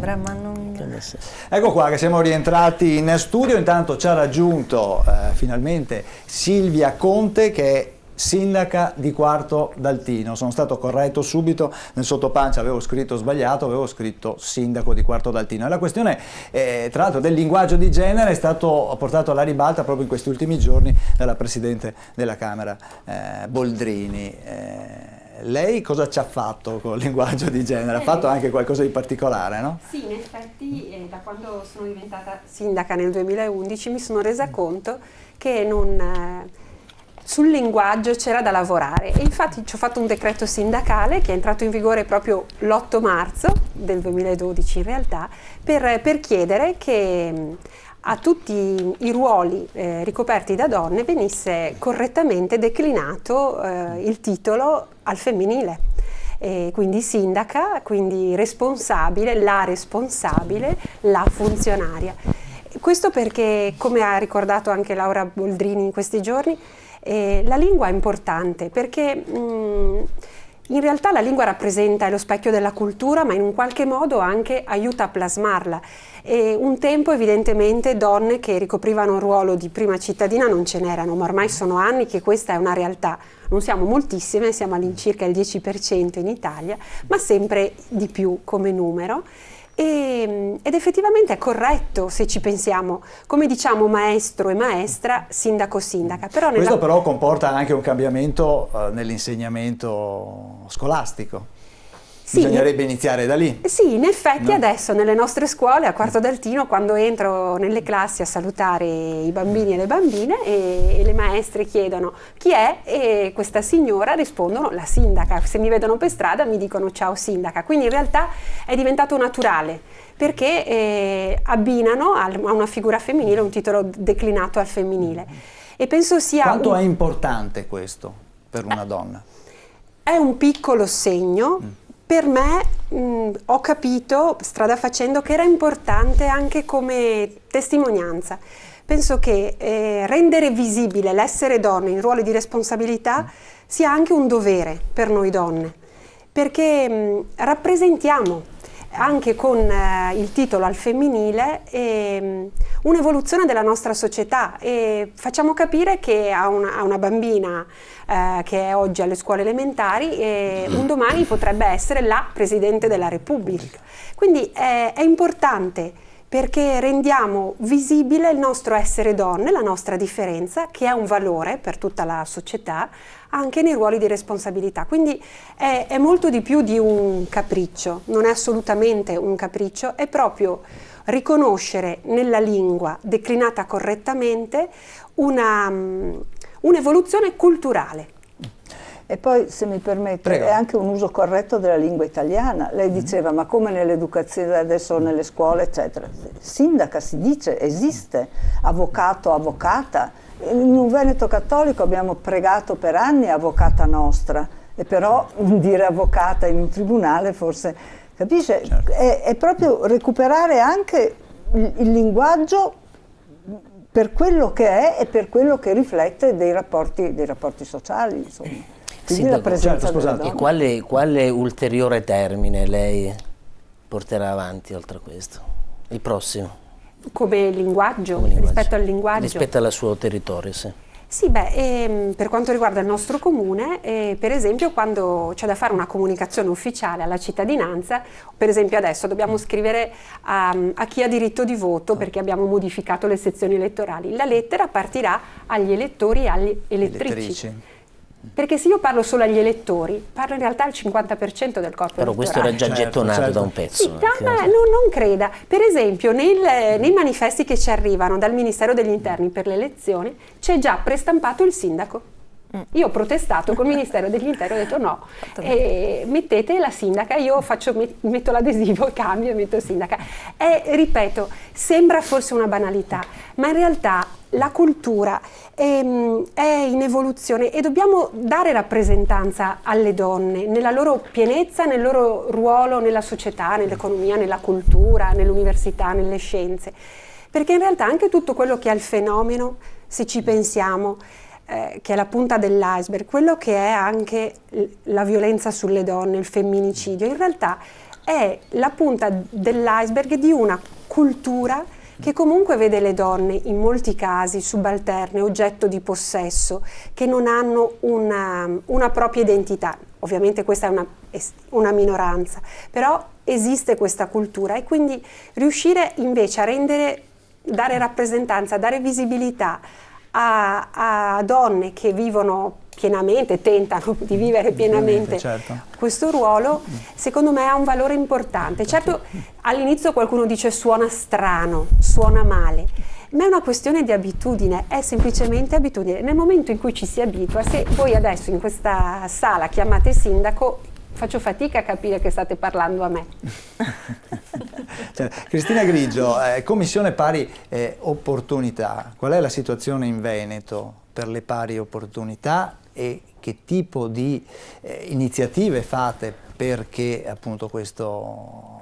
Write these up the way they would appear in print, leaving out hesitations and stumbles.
sembra, ma non... Ecco qua che siamo rientrati in studio, intanto ci ha raggiunto finalmente Silvia Conte, che è sindaca di Quarto d'Altino. Sono stato corretto subito, nel sottopancia avevo scritto sbagliato, avevo scritto sindaco di Quarto d'Altino. E la questione tra l'altro del linguaggio di genere è stato portato alla ribalta proprio in questi ultimi giorni dalla Presidente della Camera Boldrini. Lei cosa ci ha fatto con il linguaggio di genere? Ha fatto anche qualcosa di particolare, no? Sì, in effetti da quando sono diventata sindaca nel 2011 mi sono resa conto che sul linguaggio c'era da lavorare, e infatti ci ho fatto un decreto sindacale che è entrato in vigore proprio l'8 marzo del 2012 in realtà, per chiedere che a tutti i ruoli ricoperti da donne venisse correttamente declinato il titolo al femminile. Quindi sindaca, quindi responsabile, la funzionaria. Questo perché, come ha ricordato anche Laura Boldrini in questi giorni, la lingua è importante perché in realtà la lingua rappresenta lo specchio della cultura, ma in un qualche modo anche aiuta a plasmarla. E un tempo evidentemente donne che ricoprivano un ruolo di prima cittadina non ce n'erano, ma ormai sono anni che questa è una realtà. Non siamo moltissime, siamo all'incirca il 10% in Italia, ma sempre di più come numero. Ed effettivamente è corretto se ci pensiamo, come diciamo maestro e maestra, sindaco sindaca. Questo però comporta anche un cambiamento nell'insegnamento scolastico. Bisognerebbe iniziare da lì. Sì, in effetti adesso nelle nostre scuole a Quarto d'Altino, quando entro nelle classi a salutare i bambini e le bambine e le maestre chiedono chi è, e questa signora rispondono la sindaca. Se mi vedono per strada mi dicono ciao sindaca. Quindi in realtà è diventato naturale perché abbinano a una figura femminile un titolo declinato al femminile. E penso sia Quanto è importante questo per una donna? È un piccolo segno. Per me ho capito, strada facendo, che era importante anche come testimonianza. Penso che rendere visibile l'essere donne in ruoli di responsabilità sia anche un dovere per noi donne, perché rappresentiamo anche con il titolo al femminile un'evoluzione della nostra società, e facciamo capire che a una bambina che è oggi alle scuole elementari un domani potrebbe essere la Presidente della Repubblica. Quindi è importante perché rendiamo visibile il nostro essere donne, la nostra differenza, che è un valore per tutta la società, anche nei ruoli di responsabilità. Quindi è molto di più di un capriccio, non è assolutamente un capriccio, è proprio riconoscere nella lingua declinata correttamente un'evoluzione culturale. E poi, se mi permette, Prego. È anche un uso corretto della lingua italiana. Lei diceva, ma come nell'educazione adesso, nelle scuole, eccetera. Sindaca si dice, esiste, avvocato, avvocata. In un Veneto cattolico abbiamo pregato per anni avvocata nostra, e però dire avvocata in un tribunale forse, capisce? Certo. È proprio recuperare anche il linguaggio per quello che è e per quello che riflette dei rapporti sociali, insomma. Quindi la presenza della donna. E quale ulteriore termine lei porterà avanti oltre a questo? Il prossimo? Come linguaggio, rispetto al linguaggio. Rispetto al suo territorio, sì. Sì, per quanto riguarda il nostro comune, per esempio quando c'è da fare una comunicazione ufficiale alla cittadinanza, per esempio adesso dobbiamo scrivere a chi ha diritto di voto perché abbiamo modificato le sezioni elettorali, la lettera partirà agli elettori e alle elettrici. Perché se io parlo solo agli elettori, parlo in realtà al 50% del corpo Però elettorale. questo era già gettonato certo. da un pezzo. Sì, non creda. Per esempio, nei manifesti che ci arrivano dal Ministero degli Interni per le elezioni, c'è già prestampato il sindaco. Io ho protestato col Ministero degli Interni, ho detto no, mettete la sindaca, io metto l'adesivo, cambio e metto sindaca. Ripeto, sembra forse una banalità, ma in realtà la cultura è in evoluzione e dobbiamo dare rappresentanza alle donne nella loro pienezza, nel loro ruolo nella società, nell'economia, nella cultura, nell'università, nelle scienze. Perché in realtà anche tutto quello che è il fenomeno, se ci pensiamo, che è la punta dell'iceberg, quello che è anche la violenza sulle donne, il femminicidio, in realtà è la punta dell'iceberg di una cultura che comunque vede le donne in molti casi subalterne, oggetto di possesso, che non hanno una propria identità. Ovviamente questa è una minoranza, però esiste questa cultura, e quindi riuscire invece a dare rappresentanza, dare visibilità a donne che vivono pienamente, tentano di vivere pienamente questo ruolo, secondo me ha un valore importante. Certo, all'inizio qualcuno dice suona strano, suona male, ma è una questione di abitudine, è semplicemente abitudine. Nel momento in cui ci si abitua, se voi adesso in questa sala chiamate sindaco, faccio fatica a capire che state parlando a me. Cristina Grigio, Commissione Pari Opportunità, qual è la situazione in Veneto per le pari opportunità e che tipo di iniziative fate perché appunto questo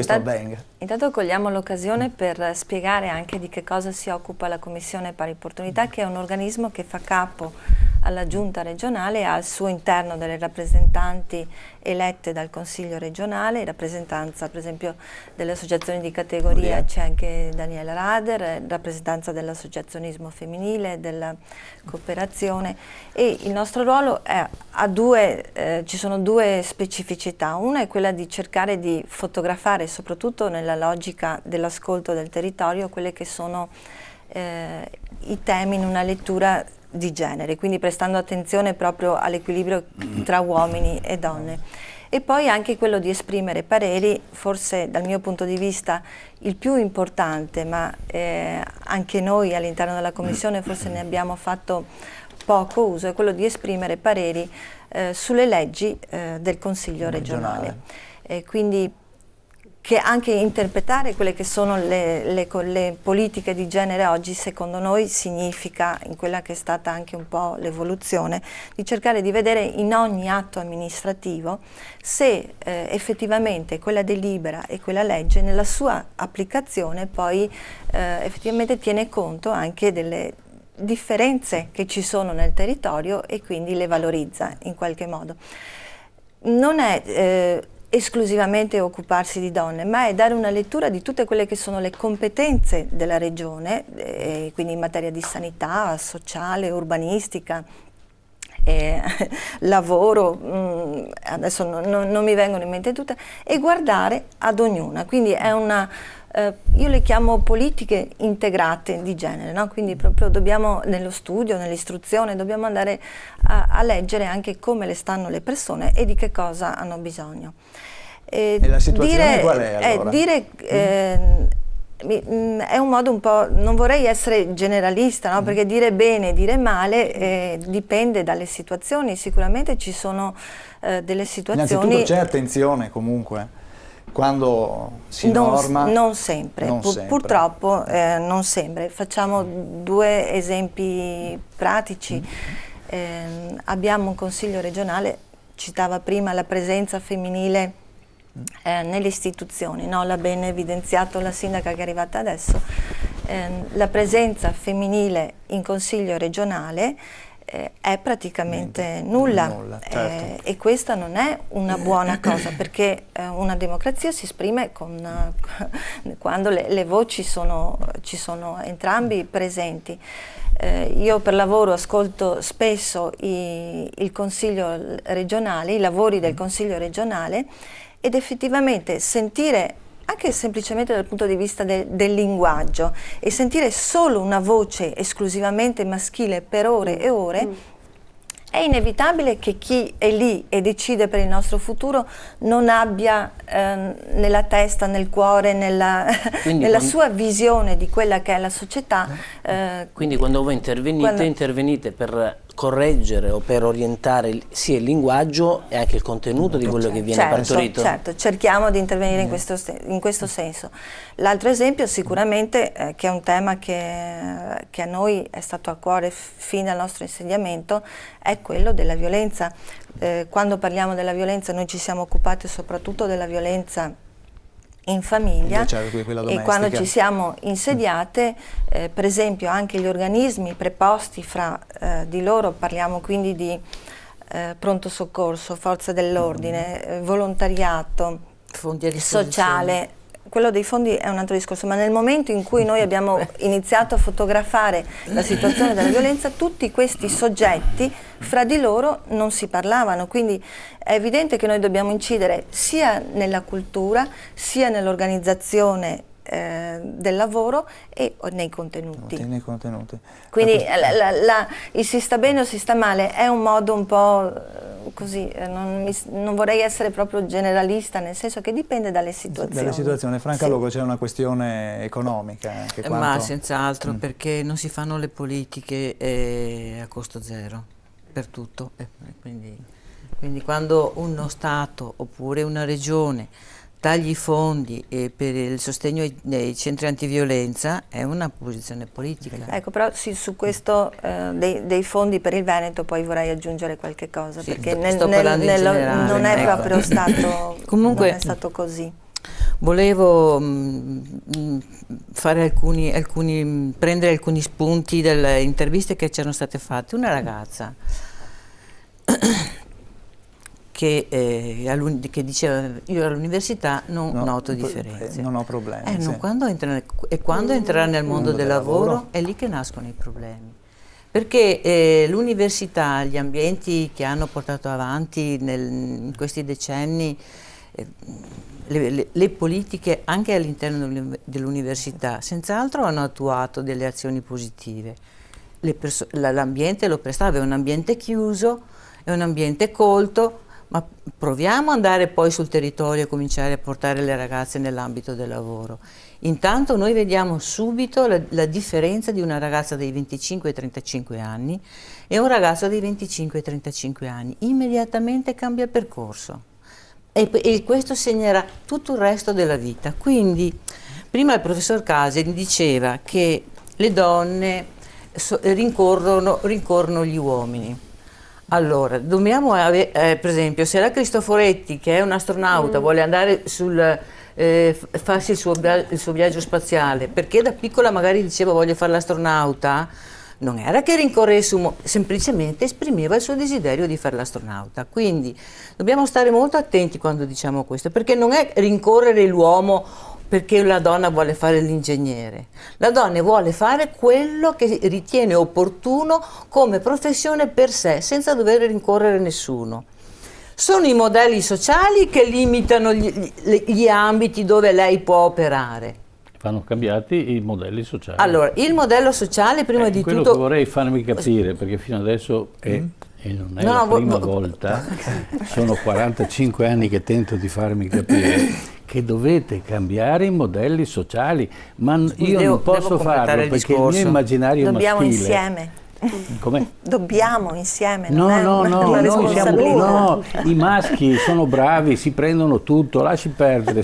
avvenga? Intanto cogliamo l'occasione per spiegare anche di che cosa si occupa la Commissione Pari Opportunità, che è un organismo che fa capo alla Giunta regionale e ha al suo interno delle rappresentanti elette dal Consiglio regionale, in rappresentanza per esempio delle associazioni di categoria c'è anche Daniela Rader, rappresentanza dell'associazionismo femminile, della cooperazione, e il nostro ruolo ci sono due specificità. Una è quella di cercare di fotografare, soprattutto nella logica dell'ascolto del territorio, quelle che sono i temi in una lettura di genere, quindi prestando attenzione proprio all'equilibrio tra uomini e donne. E poi anche quello di esprimere pareri, forse dal mio punto di vista il più importante, ma anche noi all'interno della Commissione forse ne abbiamo fatto poco uso, è quello di esprimere pareri sulle leggi del Consiglio regionale. Quindi che anche interpretare quelle che sono le politiche di genere oggi, secondo noi, significa, in quella che è stata anche un po' l'evoluzione, di cercare di vedere in ogni atto amministrativo se effettivamente quella delibera e quella legge nella sua applicazione poi effettivamente tiene conto anche delle differenze che ci sono nel territorio e quindi le valorizza in qualche modo. Non è esclusivamente occuparsi di donne, ma è dare una lettura di tutte quelle che sono le competenze della regione, quindi in materia di sanità, sociale, urbanistica, lavoro, adesso non mi vengono in mente tutte, e guardare ad ognuna. Quindi è una, io le chiamo politiche integrate di genere, no? Quindi proprio dobbiamo, nello studio, nell'istruzione, dobbiamo andare a leggere anche come le stanno le persone e di che cosa hanno bisogno. E la situazione qual è allora? È un modo un po', non vorrei essere generalista, no? Perché dire bene, dire male dipende dalle situazioni. Sicuramente ci sono delle situazioni... Innanzitutto c'è attenzione comunque quando si norma. Non sempre, purtroppo non sempre. Facciamo due esempi pratici. Abbiamo un consiglio regionale, citava prima la presenza femminile nelle istituzioni, no? L'ha ben evidenziato la sindaca che è arrivata adesso. La presenza femminile in consiglio regionale è praticamente nulla, certo. E questa non è una buona cosa, perché una democrazia si esprime quando le voci ci sono entrambi presenti. Io per lavoro ascolto spesso il consiglio regionale, i lavori del consiglio regionale, ed effettivamente sentire, anche semplicemente dal punto di vista del linguaggio, e sentire solo una voce esclusivamente maschile per ore e ore, è inevitabile che chi è lì e decide per il nostro futuro non abbia nella testa, nel cuore, nella sua visione di quella che è la società. Quindi quando voi intervenite per correggere o per orientare sia il linguaggio e anche il contenuto di quello che viene partorito. Certo, cerchiamo di intervenire in questo senso. L'altro esempio sicuramente, che è un tema che a noi è stato a cuore fin dal nostro insediamento, è quello della violenza. Quando parliamo della violenza noi ci siamo occupati soprattutto della violenza in famiglia, e quando ci siamo insediate, per esempio anche gli organismi preposti fra di loro, parliamo quindi di pronto soccorso, forze dell'ordine, volontariato, fondi sociale. Quello dei fondi è un altro discorso, ma nel momento in cui noi abbiamo iniziato a fotografare la situazione della violenza, tutti questi soggetti fra di loro non si parlavano, quindi è evidente che noi dobbiamo incidere sia nella cultura, sia nell'organizzazione del lavoro e nei contenuti. Quindi il si sta bene o si sta male è un modo un po' così, non vorrei essere proprio generalista, nel senso che dipende dalle situazioni. Franca Logo, c'è una questione economica. Ma senz'altro, perché non si fanno le politiche a costo zero per tutto. Quindi quando uno Stato oppure una regione tagli i fondi per il sostegno ai centri antiviolenza è una posizione politica. Ecco, però sì, su questo dei fondi per il Veneto poi vorrei aggiungere qualche cosa, sì, perché non è proprio stato, comunque, non è stato così. Volevo fare prendere alcuni spunti delle interviste che c'erano state fatte. Una ragazza che diceva: io all'università non noto differenze, non ho problemi. Quando entrerà nel mondo del lavoro è lì che nascono i problemi, perché l'università, gli ambienti che hanno portato avanti in questi decenni le politiche anche all'interno dell'università senz'altro hanno attuato delle azioni positive. L'ambiente lo prestava, è un ambiente chiuso, è un ambiente colto, ma proviamo ad andare poi sul territorio e cominciare a portare le ragazze nell'ambito del lavoro. Intanto noi vediamo subito la differenza di una ragazza dei 25 e 35 anni e un ragazzo dei 25 e 35 anni. Immediatamente cambia percorso e questo segnerà tutto il resto della vita. Quindi prima il professor Case diceva che le donne rincorrono gli uomini. Allora, dobbiamo avere, per esempio, se la Cristoforetti, che è un'astronauta, vuole andare farsi il suo viaggio spaziale, perché da piccola magari diceva voglio fare l'astronauta, non era che rincorresse, semplicemente esprimeva il suo desiderio di fare l'astronauta. Quindi dobbiamo stare molto attenti quando diciamo questo, perché non è rincorrere l'uomo perché la donna vuole fare l'ingegnere. La donna vuole fare quello che ritiene opportuno come professione per sé, senza dover rincorrere nessuno. Sono i modelli sociali che limitano gli ambiti dove lei può operare. Vanno cambiati i modelli sociali. Allora, il modello sociale prima di quello tutto... che vorrei farmi capire, perché fino adesso e non è la prima volta, sono 45 anni che tento di farmi capire che dovete cambiare i modelli sociali, ma io non posso farlo perché il mio immaginario dobbiamo maschile... insieme. Com'è? Dobbiamo insieme, no, i maschi sono bravi, si prendono tutto, lasci perdere,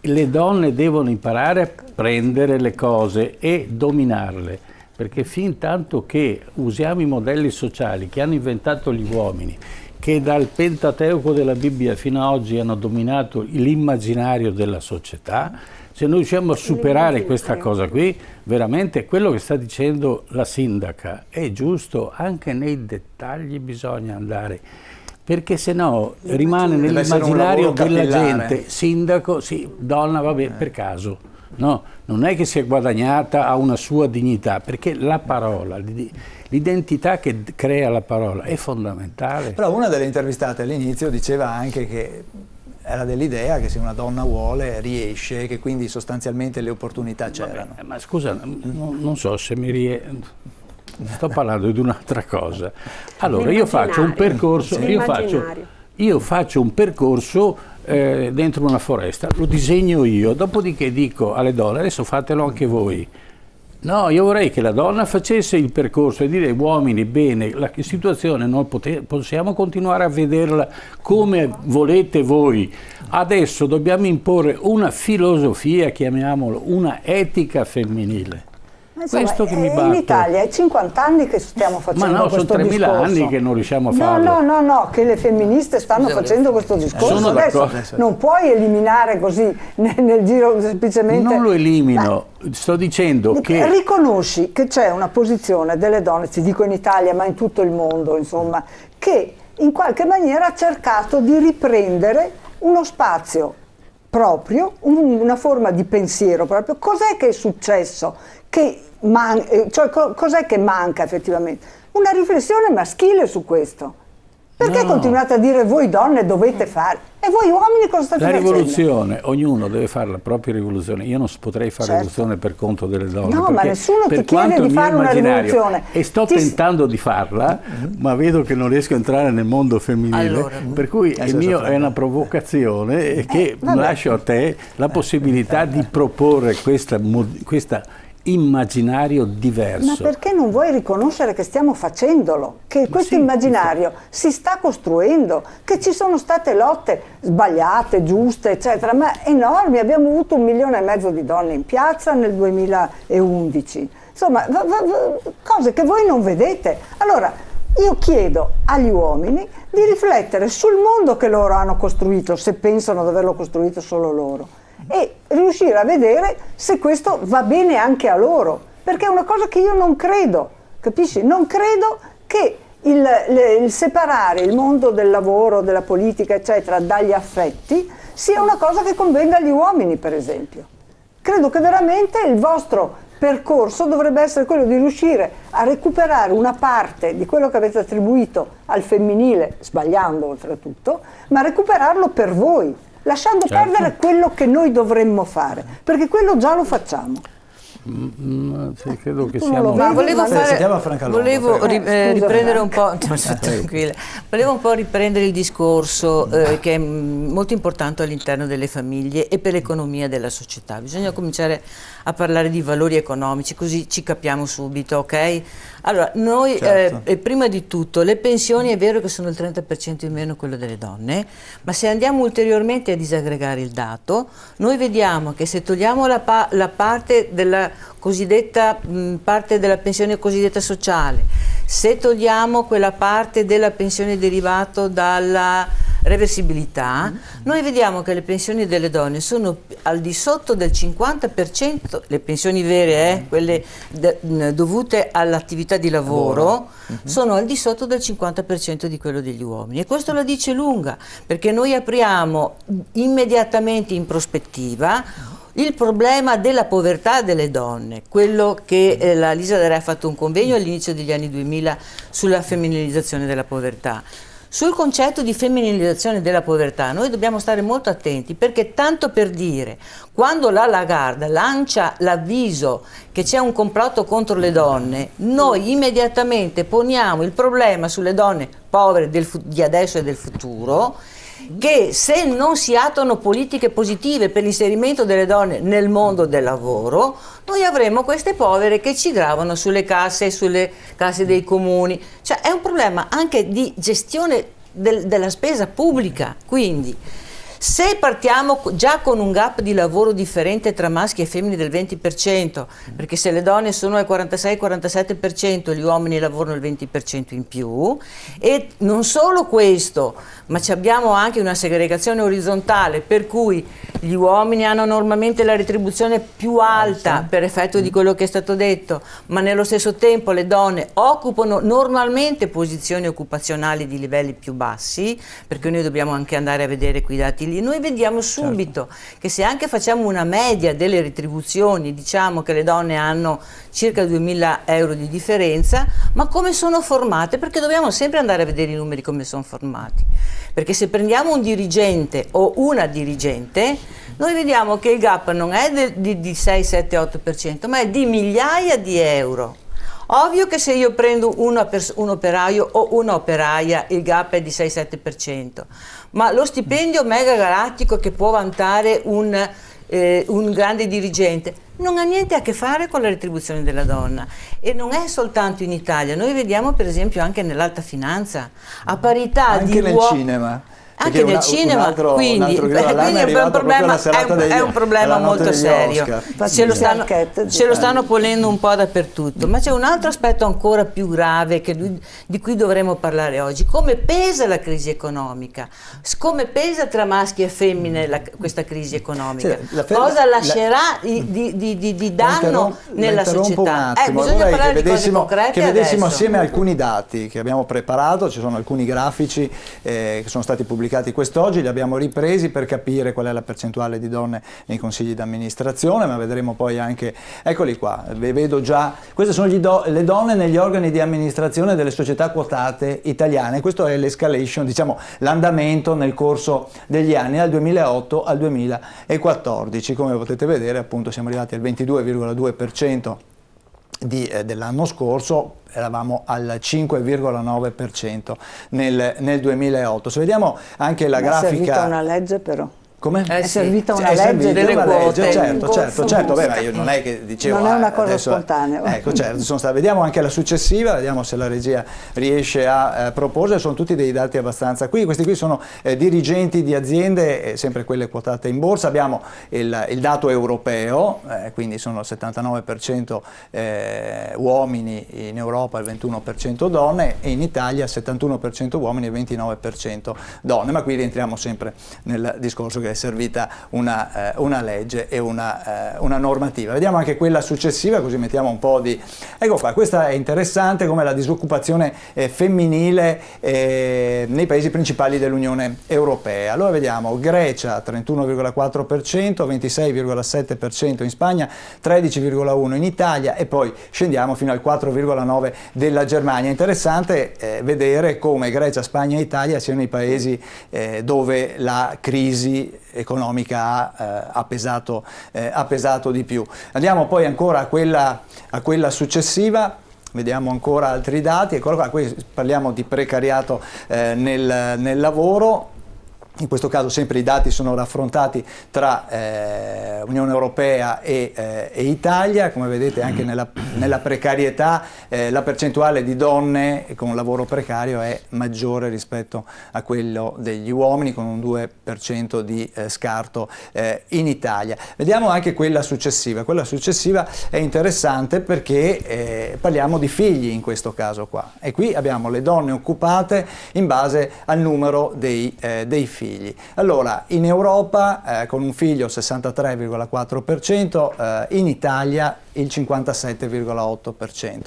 le donne devono imparare a prendere le cose e dominarle, perché fin tanto che usiamo i modelli sociali che hanno inventato gli uomini, che dal Pentateuco della Bibbia fino ad oggi hanno dominato l'immaginario della società, se noi riusciamo a superare questa cosa qui, veramente quello che sta dicendo la sindaca è giusto, anche nei dettagli bisogna andare, perché se no rimane nell'immaginario della gente, sindaco, sì, donna, vabbè, per caso. No, non è che si è guadagnata a una sua dignità, perché la parola, l'identità che crea la parola è fondamentale. Però una delle intervistate all'inizio diceva anche che era dell'idea che se una donna vuole riesce, che quindi sostanzialmente le opportunità c'erano. Ma scusa, non so se sto parlando di un'altra cosa. Allora io faccio un percorso, io faccio un percorso dentro una foresta, lo disegno io, dopodiché dico alle donne adesso fatelo anche voi. No, io vorrei che la donna facesse il percorso e dire ai uomini bene, la situazione non possiamo continuare a vederla come volete voi. Adesso dobbiamo imporre una filosofia, chiamiamolo una etica femminile. Insomma, questo che mi in Italia è 50 anni che stiamo facendo questo discorso. Ma no, sono 3.000 anni che non riusciamo a farlo. No, che le femministe stanno facendo questo discorso. Adesso non puoi eliminare così nel giro semplicemente. Non lo elimino, sto dicendo che... Riconosci che c'è una posizione delle donne, ti dico in Italia, ma in tutto il mondo, insomma, che in qualche maniera ha cercato di riprendere uno spazio proprio, una forma di pensiero proprio. Cos'è che è successo? Cioè, cos'è che manca effettivamente? Una riflessione maschile su questo. Perché continuate a dire voi donne dovete fare? E voi uomini cosa state facendo? La rivoluzione, ognuno deve fare la propria rivoluzione. Io non potrei fare rivoluzione per conto delle donne. No, ma nessuno ti chiede di fare una rivoluzione. E sto tentando di farla, ma vedo che non riesco a entrare nel mondo femminile. Per cui il mio è una provocazione che lascio a te la possibilità di proporre questa immaginario diverso. Ma perché non vuoi riconoscere che stiamo facendolo? Che questo immaginario si sta costruendo, che ci sono state lotte sbagliate, giuste, eccetera, ma enormi. Abbiamo avuto 1,5 milioni di donne in piazza nel 2011. Insomma, cose che voi non vedete. Allora, io chiedo agli uomini di riflettere sul mondo che loro hanno costruito, se pensano di averlo costruito solo loro, e riuscire a vedere se questo va bene anche a loro, perché è una cosa che io non credo, capisci? Non credo che il separare il mondo del lavoro, della politica, eccetera, dagli affetti sia una cosa che convenga agli uomini, per esempio. Credo che veramente il vostro percorso dovrebbe essere quello di riuscire a recuperare una parte di quello che avete attribuito al femminile, sbagliando oltretutto, ma recuperarlo per voi, lasciando perdere quello che noi dovremmo fare, perché quello già lo facciamo. Sì, credo che siamo... Volevo riprendere un po', volevo un po' riprendere il discorso che è molto importante all'interno delle famiglie e per l'economia della società. Bisogna cominciare a parlare di valori economici, così ci capiamo subito, ok? Allora, noi prima di tutto le pensioni è vero che sono il 30% in meno quello delle donne, ma se andiamo ulteriormente a disaggregare il dato, noi vediamo che se togliamo la parte della cosiddetta parte della pensione cosiddetta sociale, se togliamo quella parte della pensione derivato dalla reversibilità, noi vediamo che le pensioni delle donne sono al di sotto del 50%, le pensioni vere, quelle dovute all'attività di lavoro, sono al di sotto del 50% di quello degli uomini, e questo la dice lunga, perché noi apriamo immediatamente in prospettiva il problema della povertà delle donne, quello che la Lisa Darè ha fatto un convegno all'inizio degli anni 2000 sulla femminilizzazione della povertà. Sul concetto di femminilizzazione della povertà noi dobbiamo stare molto attenti, perché tanto per dire, quando la Lagarde lancia l'avviso che c'è un complotto contro le donne, noi immediatamente poniamo il problema sulle donne povere di adesso e del futuro, che se non si attuano politiche positive per l'inserimento delle donne nel mondo del lavoro, noi avremo queste povere che ci gravano sulle casse dei comuni. Cioè è un problema anche di gestione della spesa pubblica. Quindi se partiamo già con un gap di lavoro differente tra maschi e femmine del 20%, perché se le donne sono al 46-47%, gli uomini lavorano il 20% in più, e non solo questo, ma abbiamo anche una segregazione orizzontale, per cui gli uomini hanno normalmente la retribuzione più alta per effetto di quello che è stato detto, ma nello stesso tempo le donne occupano normalmente posizioni occupazionali di livelli più bassi, perché noi dobbiamo anche andare a vedere quei dati lì. Noi vediamo subito che se anche facciamo una media delle retribuzioni, diciamo che le donne hanno circa 2.000 euro di differenza, ma come sono formate? Perché dobbiamo sempre andare a vedere i numeri come sono formati. Perché se prendiamo un dirigente o una dirigente, noi vediamo che il gap non è di 6, 7, 8%, ma è di migliaia di euro. Ovvio che se io prendo un operaio o un'operaia il gap è di 6-7%, ma lo stipendio mega galattico che può vantare un grande dirigente non ha niente a che fare con la retribuzione della donna, e non è soltanto in Italia, noi vediamo per esempio anche nell'alta finanza, a parità anche di nel cinema. anche nel cinema, quindi è un problema molto serio. Se lo stanno ponendo un po' dappertutto, ma c'è un altro aspetto ancora più grave di cui dovremmo parlare oggi: come pesa la crisi economica, come pesa tra maschi e femmine questa crisi economica, cosa lascerà di danno nella società. Bisogna parlare di cose concrete. Che vedessimo assieme alcuni dati che abbiamo preparato, ci sono alcuni grafici che sono stati pubblicati quest'oggi, li abbiamo ripresi per capire qual è la percentuale di donne nei consigli d'amministrazione, ma vedremo poi anche, eccoli qua, vedo già, queste sono le donne negli organi di amministrazione delle società quotate italiane. Questo è l'escalation, diciamo l'andamento nel corso degli anni dal 2008 al 2014. Come potete vedere, appunto, siamo arrivati al 22,2% dell'anno scorso, eravamo al 5,9% nel 2008. Se vediamo anche la grafica... È servita una legge però. Come? È servita una legge delle quote. Certo, beh, ma io non è che dicevo... Non è una cosa spontanea. Ecco, certo, vediamo anche la successiva, vediamo se la regia riesce a proporre, sono tutti dei dati abbastanza questi qui sono dirigenti di aziende, sempre quelle quotate in borsa. Abbiamo il dato europeo, quindi sono il 79% uomini in Europa, il 21% donne, e in Italia 71% uomini e 29% donne, ma qui rientriamo sempre nel discorso che è servita una legge e una normativa. Vediamo anche quella successiva, così mettiamo un po' di... Ecco qua, questa è interessante, come la disoccupazione femminile nei paesi principali dell'Unione Europea. Allora vediamo Grecia 31,4%, 26,7% in Spagna, 13,1% in Italia e poi scendiamo fino al 4,9% della Germania. Interessante vedere come Grecia, Spagna e Italia siano i paesi dove la crisi economica ha pesato di più. Andiamo poi ancora a quella successiva, vediamo ancora altri dati. Eccolo qua, qui parliamo di precariato nel lavoro. In questo caso sempre i dati sono raffrontati tra Unione Europea e Italia. Come vedete anche nella precarietà la percentuale di donne con lavoro precario è maggiore rispetto a quello degli uomini, con un 2% di scarto in Italia. Vediamo anche quella successiva. Quella successiva è interessante perché parliamo di figli in questo caso qua, e qui abbiamo le donne occupate in base al numero dei figli. Allora, in Europa con un figlio 63,4%, in Italia il 57,8%.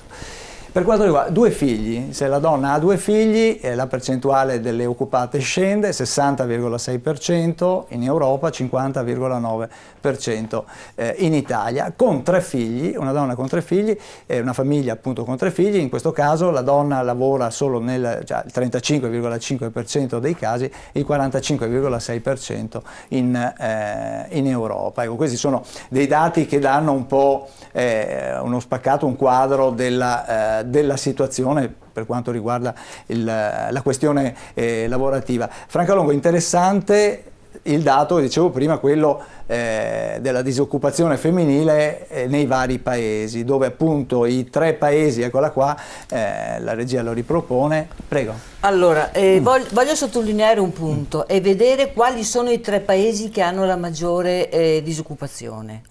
Per quanto riguarda due figli, se la donna ha due figli, la percentuale delle occupate scende, 60,6% in Europa, 50,9% in Italia. Con tre figli, una donna con tre figli, una famiglia appunto con tre figli, in questo caso la donna lavora solo nel il 35,5% dei casi, il 45,6% in Europa. Ecco, questi sono dei dati che danno un po' uno spaccato, un quadro della situazione per quanto riguarda la questione lavorativa. Franca Longo, interessante il dato, dicevo prima, quello della disoccupazione femminile nei vari paesi, dove appunto i tre paesi, eccola qua, la regia lo ripropone, prego. Allora, voglio sottolineare un punto e vedere quali sono i tre paesi che hanno la maggiore disoccupazione.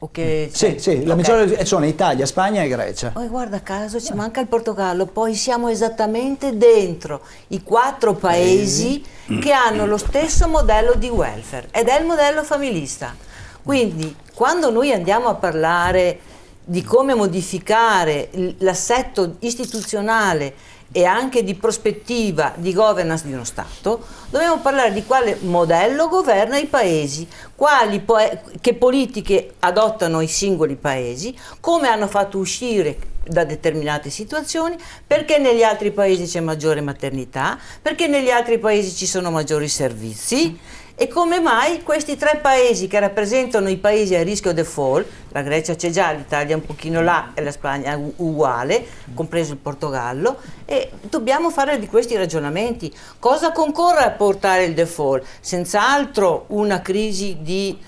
Sì, la maggiore sono Italia, Spagna e Grecia. Guarda caso, ci manca il Portogallo, poi siamo esattamente dentro i quattro paesi che hanno lo stesso modello di welfare, ed è il modello familista. Quindi quando noi andiamo a parlare di come modificare l'assetto istituzionale e anche di prospettiva di governance di uno Stato, dobbiamo parlare di quale modello governa i paesi, che politiche adottano i singoli paesi, come hanno fatto uscire da determinate situazioni, perché negli altri paesi c'è maggiore maternità, perché negli altri paesi ci sono maggiori servizi, e come mai questi tre paesi che rappresentano i paesi a rischio default, la Grecia c'è già, l'Italia un pochino là e la Spagna uguale, compreso il Portogallo, e dobbiamo fare di questi ragionamenti. Cosa concorre a portare il default? Senz'altro una crisi di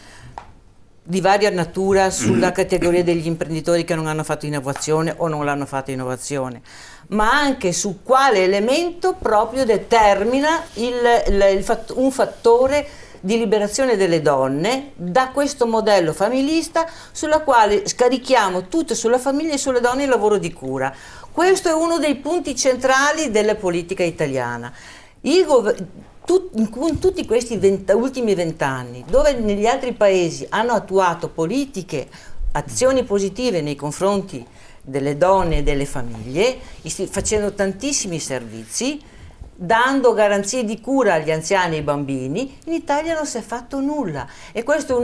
di varia natura sulla categoria degli imprenditori che non hanno fatto innovazione o non l'hanno fatto innovazione, ma anche su quale elemento proprio determina un fattore di liberazione delle donne da questo modello familista sulla quale scarichiamo tutto sulla famiglia e sulle donne il lavoro di cura. Questo è uno dei punti centrali della politica italiana. In tutti questi ultimi 20 anni, dove negli altri paesi hanno attuato politiche, azioni positive nei confronti delle donne e delle famiglie, facendo tantissimi servizi, dando garanzie di cura agli anziani e ai bambini, in Italia non si è fatto nulla e questo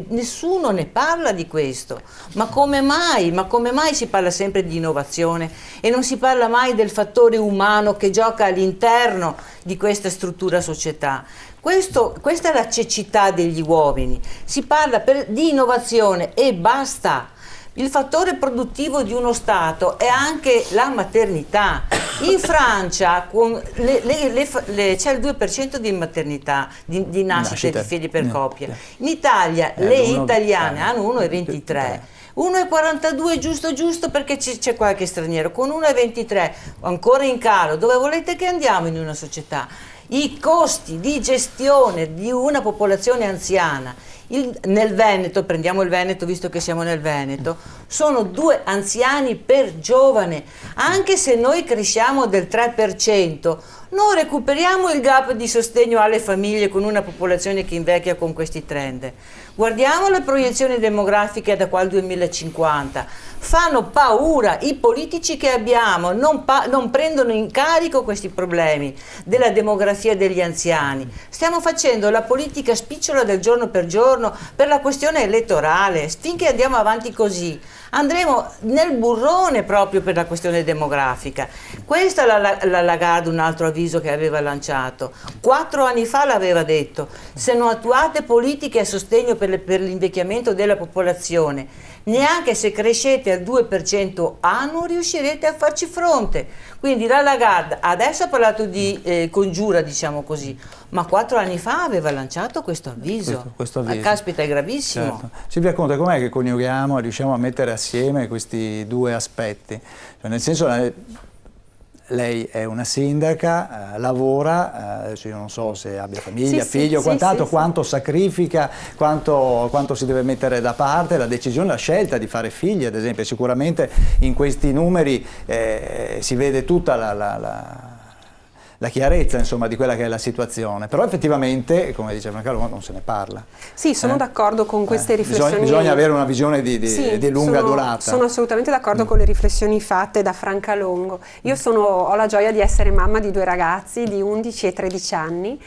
nessuno ne parla di questo. Ma come mai? Ma come mai si parla sempre di innovazione e non si parla mai del fattore umano che gioca all'interno di questa struttura società? Questa è la cecità degli uomini. Si parla di innovazione e basta. Il fattore produttivo di uno Stato è anche la maternità. In Francia c'è il 2% di maternità, di nascite di figli per coppia. In Italia le italiane hanno 1,23. 1,42 giusto perché c'è qualche straniero, con 1,23 ancora in calo. Dove volete che andiamo in una società? I costi di gestione di una popolazione anziana nel Veneto, prendiamo il Veneto visto che siamo nel Veneto, sono 2 anziani per giovane. Anche se noi cresciamo del 3%, non recuperiamo il gap di sostegno alle famiglie con una popolazione che invecchia con questi trend. Guardiamo le proiezioni demografiche da qua al 2050, fanno paura. I politici che abbiamo non prendono in carico questi problemi della demografia degli anziani. Stiamo facendo la politica spicciola del giorno per giorno per la questione elettorale. Finché andiamo avanti così andremo nel burrone proprio per la questione demografica. Questa è la Lagarde, un altro avviso che aveva lanciato 4 anni fa, l'aveva detto: se non attuate politiche a sostegno per l'invecchiamento della popolazione, neanche se crescete al 2% annuo riuscirete a farci fronte. Quindi la Lagarde adesso ha parlato di congiura, diciamo così, ma 4 anni fa aveva lanciato questo avviso. Questo avviso. Caspita, è gravissimo. Certo. Silvia Conte, com'è che coniughiamo e riusciamo a mettere assieme questi 2 aspetti? Cioè, nel senso, lei è una sindaca, lavora, adesso io non so se abbia famiglia, figlio, quanto sacrifica, quanto si deve mettere da parte, la decisione, la scelta di fare figli, ad esempio. Sicuramente in questi numeri si vede tutta la chiarezza, insomma, di quella che è la situazione, però effettivamente, come diceva Carlo, non se ne parla. Sì, sono d'accordo con queste riflessioni. Bisogna avere una visione di lunga durata. Sono assolutamente d'accordo con le riflessioni fatte da Franca Longo. Io ho la gioia di essere mamma di 2 ragazzi di 11 e 13 anni.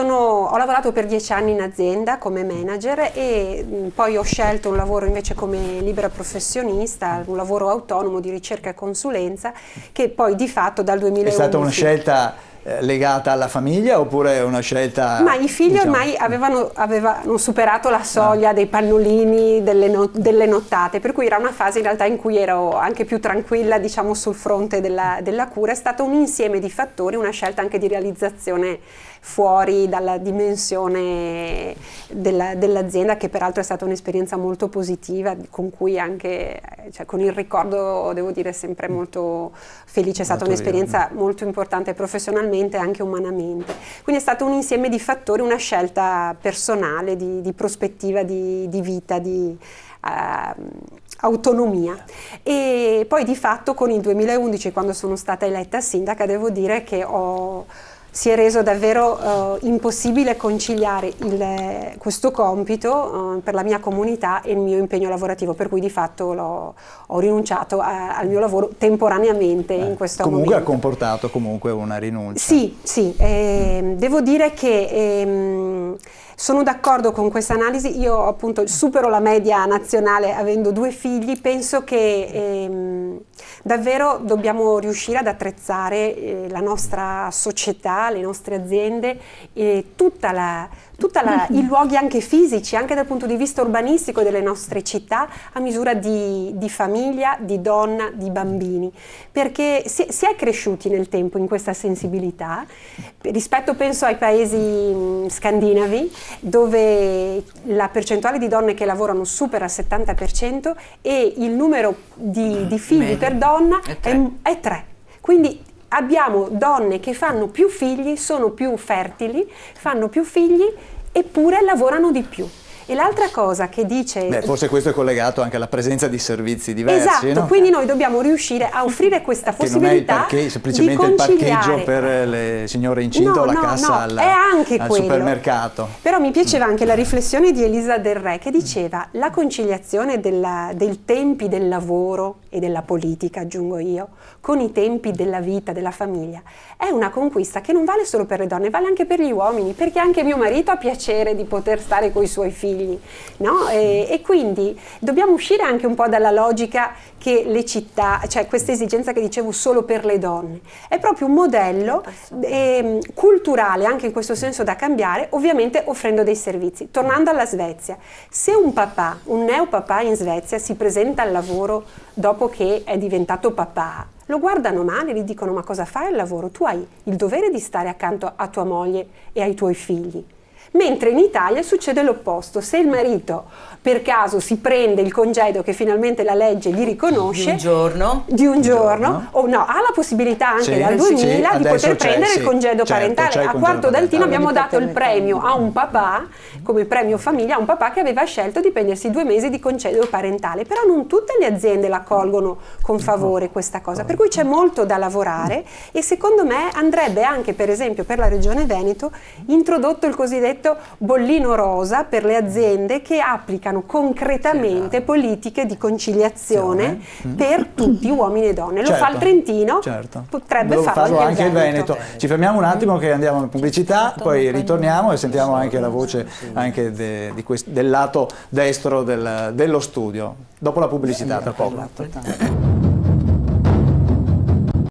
Ho lavorato per 10 anni in azienda come manager e poi ho scelto un lavoro invece come libera professionista, un lavoro autonomo di ricerca e consulenza, che poi di fatto dal 2011... È stata una scelta legata alla famiglia oppure una scelta... Ma i figli ormai avevano superato la soglia dei pannolini, delle nottate, per cui era una fase in realtà in cui ero anche più tranquilla, diciamo, sul fronte della cura. È stato un insieme di fattori, una scelta anche di realizzazione fuori dalla dimensione dell'azienda, che peraltro è stata un'esperienza molto positiva, con cui anche, con il ricordo, devo dire, sempre molto felice. È stata un'esperienza molto importante professionalmente e anche umanamente. Quindi è stato un insieme di fattori, una scelta personale, di prospettiva di vita, di autonomia. E poi di fatto con il 2011, quando sono stata eletta sindaca, devo dire che si è reso davvero impossibile conciliare questo compito per la mia comunità e il mio impegno lavorativo, per cui di fatto ho rinunciato al mio lavoro temporaneamente in questo comunque momento. Ha comportato comunque una rinuncia. Sì, devo dire che sono d'accordo con questa analisi. Io appunto supero la media nazionale avendo 2 figli. Penso che davvero dobbiamo riuscire ad attrezzare la nostra società, le nostre aziende e i luoghi anche fisici, anche dal punto di vista urbanistico delle nostre città, a misura di famiglia, di donna, di bambini, perché si è cresciuti nel tempo in questa sensibilità, rispetto penso ai paesi scandinavi, dove la percentuale di donne che lavorano supera il 70% e il numero di figli per donna è 3. Quindi abbiamo donne che fanno più figli, sono più fertili, fanno più figli, eppure lavorano di più. E l'altra cosa che dice... forse questo è collegato anche alla presenza di servizi diversi, esatto, no? Quindi noi dobbiamo riuscire a offrire questa possibilità che non è semplicemente il parcheggio per le signore incinte o la cassa al supermercato. Però mi piaceva anche la riflessione di Elisa Del Re, che diceva la conciliazione dei tempi del lavoro e della politica, aggiungo io, con i tempi della vita, della famiglia, è una conquista che non vale solo per le donne, vale anche per gli uomini, perché anche mio marito ha piacere di poter stare con i suoi figli, no? E quindi dobbiamo uscire anche un po' dalla logica che le città, cioè questa esigenza che dicevo solo per le donne, è proprio un modello culturale anche in questo senso da cambiare, ovviamente offrendo dei servizi. Tornando alla Svezia, se un neopapà in Svezia si presenta al lavoro dopo che è diventato papà, lo guardano male, gli dicono: ma cosa fai al lavoro? Tu hai il dovere di stare accanto a tua moglie e ai tuoi figli. Mentre in Italia succede l'opposto: se il marito per caso si prende il congedo che finalmente la legge gli riconosce di un giorno o no, ha la possibilità anche dal 2000 di poter prendere il congedo parentale. A Quarto d'Altino abbiamo dato il premio a un papà, come premio famiglia, a un papà che aveva scelto di prendersi 2 mesi di congedo parentale, però non tutte le aziende la accolgono con favore questa cosa, per cui c'è molto da lavorare e secondo me andrebbe anche, per esempio per la Regione Veneto, introdotto il cosiddetto bollino rosa per le aziende che applicano concretamente politiche di conciliazione per tutti, uomini e donne. Lo fa il Trentino, potrebbe farlo anche il Veneto. Ci fermiamo un attimo che andiamo in pubblicità, poi ritorniamo e sentiamo anche la voce anche del lato destro dello studio. Dopo la pubblicità, tra poco.